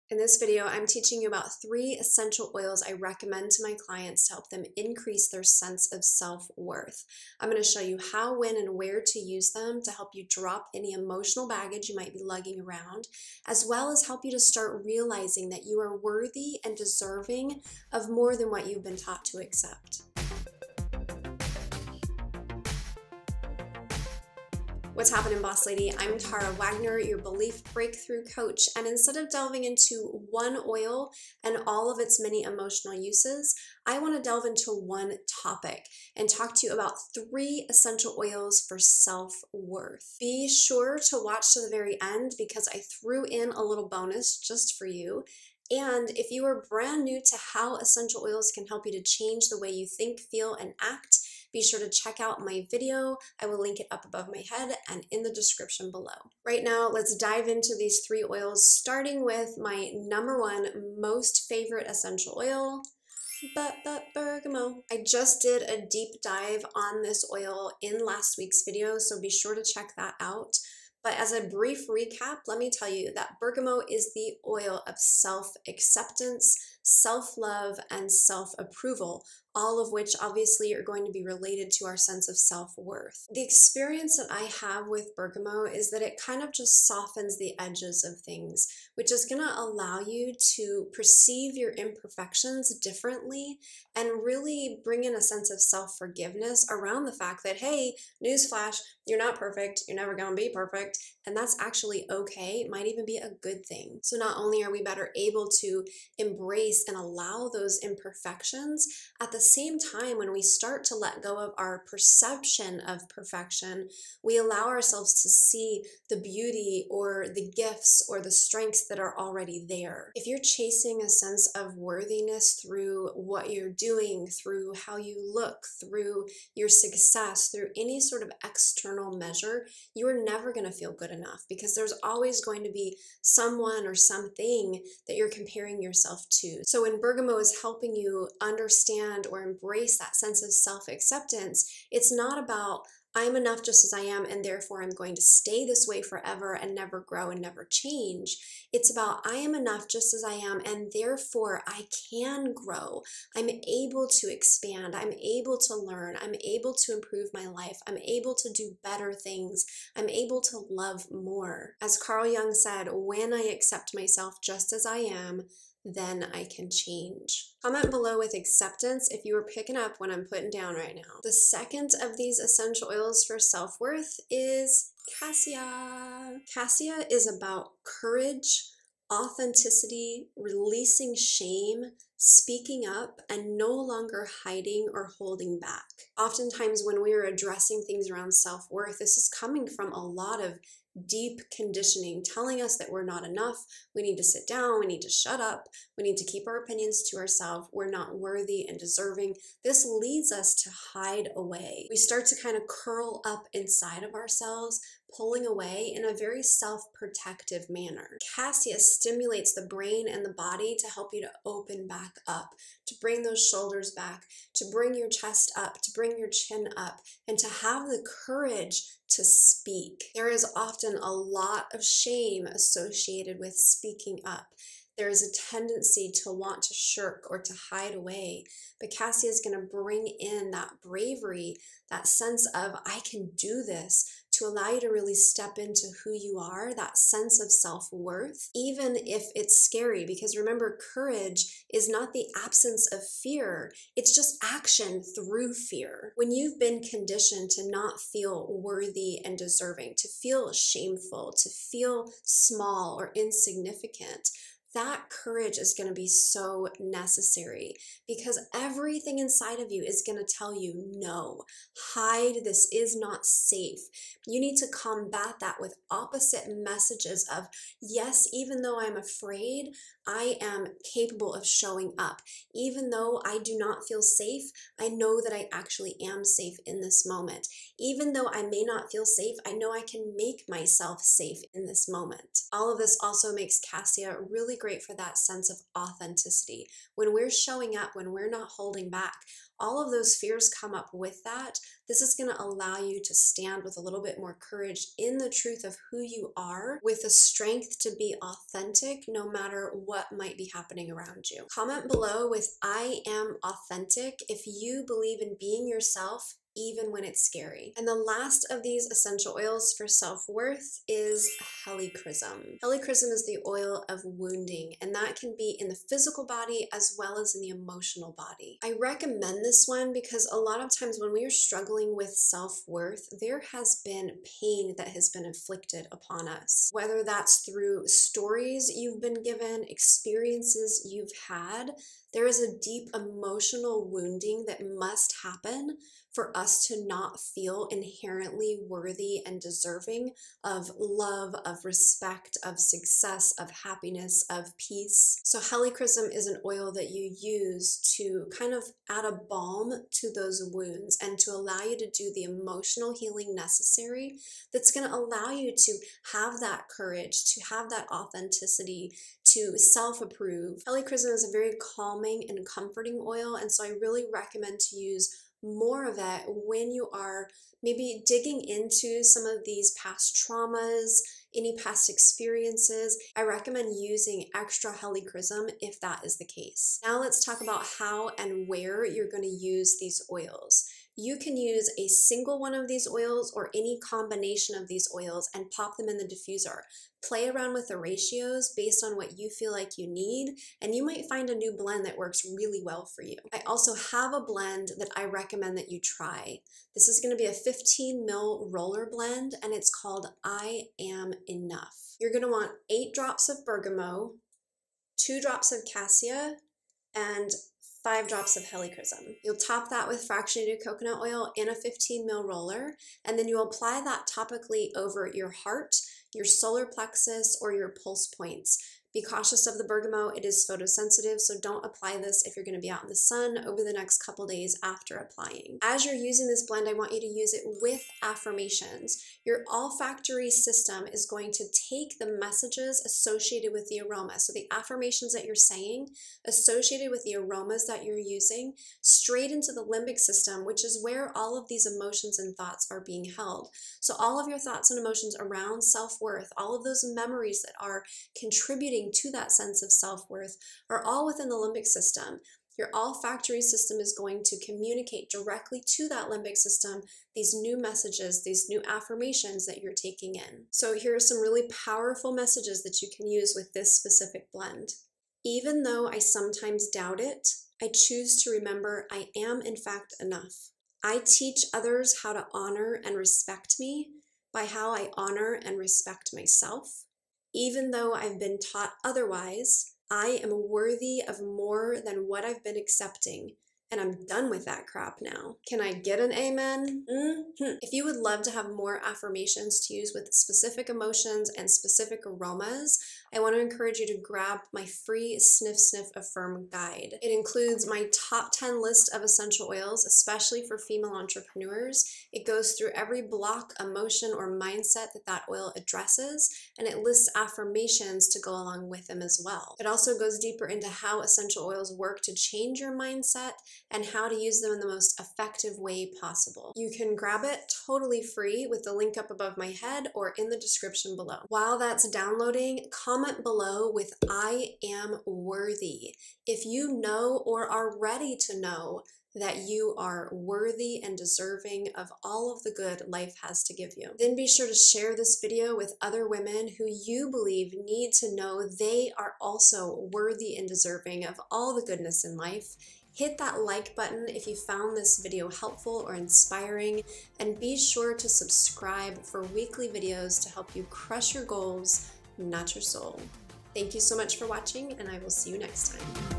In this video, I'm teaching you about 3 essential oils I recommend to my clients to help them increase their sense of self-worth. I'm going to show you how, when, and where to use them to help you drop any emotional baggage you might be lugging around, as well as help you to start realizing that you are worthy and deserving of more than what you've been taught to accept. What's happening, boss lady? I'm Tara Wagner, your belief breakthrough coach, and instead of delving into one oil and all of its many emotional uses, I want to delve into one topic and talk to you about 3 essential oils for self-worth. Be sure to watch to the very end because I threw in a little bonus just for you. And if you are brand new to how essential oils can help you to change the way you think, feel, and act, be sure to check out my video. I will link it up above my head and in the description below. Right now, let's dive into these 3 oils, starting with my #1 most favorite essential oil, Bergamot. I just did a deep dive on this oil in last week's video, so be sure to check that out. But as a brief recap, let me tell you that bergamot is the oil of self-acceptance, self-love, and self-approval, all of which obviously are going to be related to our sense of self-worth. The experience that I have with bergamot is that it kind of just softens the edges of things, which is going to allow you to perceive your imperfections differently and really bring in a sense of self-forgiveness around the fact that, hey, newsflash, you're not perfect, you're never going to be perfect, and that's actually okay. It might even be a good thing. So not only are we better able to embrace and allow those imperfections, at the same time, when we start to let go of our perception of perfection, we allow ourselves to see the beauty or the gifts or the strengths that are already there. If you're chasing a sense of worthiness through what you're doing, through how you look, through your success, through any sort of external measure, you are never going to feel good enough because there's always going to be someone or something that you're comparing yourself to. So when bergamot is helping you understand or embrace that sense of self-acceptance, it's not about I'm enough just as I am and therefore I'm going to stay this way forever and never grow and never change. It's about I am enough just as I am and therefore I can grow. I'm able to expand. I'm able to learn. I'm able to improve my life. I'm able to do better things. I'm able to love more. As Carl Jung said, when I accept myself just as I am, then I can change. Comment below with acceptance if you are picking up what I'm putting down right now. The second of these essential oils for self-worth is Cassia. Cassia is about courage, authenticity, releasing shame, speaking up, and no longer hiding or holding back. Oftentimes when we are addressing things around self-worth, this is coming from a lot of deep conditioning telling us that we're not enough, we need to sit down, we need to shut up, we need to keep our opinions to ourselves, we're not worthy and deserving. This leads us to hide away. We start to kind of curl up inside of ourselves, pulling away in a very self-protective manner. Cassia stimulates the brain and the body to help you to open back up, to bring those shoulders back, to bring your chest up, to bring your chin up, and to have the courage to speak. There is often a lot of shame associated with speaking up. There is a tendency to want to shirk or to hide away, but Cassia is going to bring in that bravery, that sense of I can do this, to allow you to really step into who you are, that sense of self-worth, even if it's scary. Because remember, courage is not the absence of fear, it's just action through fear. When you've been conditioned to not feel worthy and deserving, to feel shameful, to feel small or insignificant, that courage is going to be so necessary because everything inside of you is going to tell you, no, hide, this is not safe. You need to combat that with opposite messages of, yes, even though I'm afraid, I am capable of showing up. Even though I do not feel safe, I know that I actually am safe in this moment. Even though I may not feel safe, I know I can make myself safe in this moment. All of this also makes Cassia really great great for that sense of authenticity. When we're showing up, when we're not holding back, all of those fears come up with that. This is going to allow you to stand with a little bit more courage in the truth of who you are, with the strength to be authentic no matter what might be happening around you. Comment below with "I am authentic" if you believe in being yourself even when it's scary. And the last of these essential oils for self-worth is Helichrysum. Helichrysum is the oil of wounding, and that can be in the physical body as well as in the emotional body. I recommend this one because a lot of times when we are struggling with self-worth, there has been pain that has been inflicted upon us. Whether that's through stories you've been given, experiences you've had, there is a deep emotional wounding that must happen for us to not feel inherently worthy and deserving of love, of respect, of success, of happiness, of peace. So Helichrysum is an oil that you use to kind of add a balm to those wounds and to allow you to do the emotional healing necessary that's going to allow you to have that courage, to have that authenticity, to self-approve. Helichrysum is a very calming and comforting oil, and so I really recommend to use more of it when you are maybe digging into some of these past traumas, any past experiences. I recommend using extra Helichrysum if that is the case. Now let's talk about how and where you're going to use these oils. You can use a single one of these oils or any combination of these oils and pop them in the diffuser. Play around with the ratios based on what you feel like you need, and you might find a new blend that works really well for you. I also have a blend that I recommend that you try. This is going to be a 15 ml roller blend, and it's called I Am Enough. You're going to want 8 drops of bergamot, 2 drops of cassia, and 5 drops of Helichrysum. You'll top that with fractionated coconut oil in a 15 ml roller, and then you'll apply that topically over your heart, your solar plexus, or your pulse points. Be cautious of the bergamot. It is photosensitive, so don't apply this if you're going to be out in the sun over the next couple days after applying. As you're using this blend, I want you to use it with affirmations. Your olfactory system is going to take the messages associated with the aroma, so the affirmations that you're saying associated with the aromas that you're using, straight into the limbic system, which is where all of these emotions and thoughts are being held. So all of your thoughts and emotions around self-worth, all of those memories that are contributing to that sense of self-worth are all within the limbic system. Your olfactory system is going to communicate directly to that limbic system these new messages, these new affirmations that you're taking in. So here are some really powerful messages that you can use with this specific blend. Even though I sometimes doubt it, I choose to remember I am in fact enough. I teach others how to honor and respect me by how I honor and respect myself. Even though I've been taught otherwise, I am worthy of more than what I've been accepting, and I'm done with that crap now. Can I get an amen? If you would love to have more affirmations to use with specific emotions and specific aromas, I want to encourage you to grab my free Sniff Sniff Affirm guide. It includes my top 10 list of essential oils, especially for female entrepreneurs. It goes through every block, emotion, or mindset that oil addresses, and it lists affirmations to go along with them as well. It also goes deeper into how essential oils work to change your mindset and how to use them in the most effective way possible. You can grab it totally free with the link up above my head or in the description below. While that's downloading, comment below with I am worthy if you know or are ready to know that you are worthy and deserving of all of the good life has to give you. Then be sure to share this video with other women who you believe need to know they are also worthy and deserving of all the goodness in life. Hit that like button if you found this video helpful or inspiring, and be sure to subscribe for weekly videos to help you crush your goals, not your soul. Thank you so much for watching, and I will see you next time.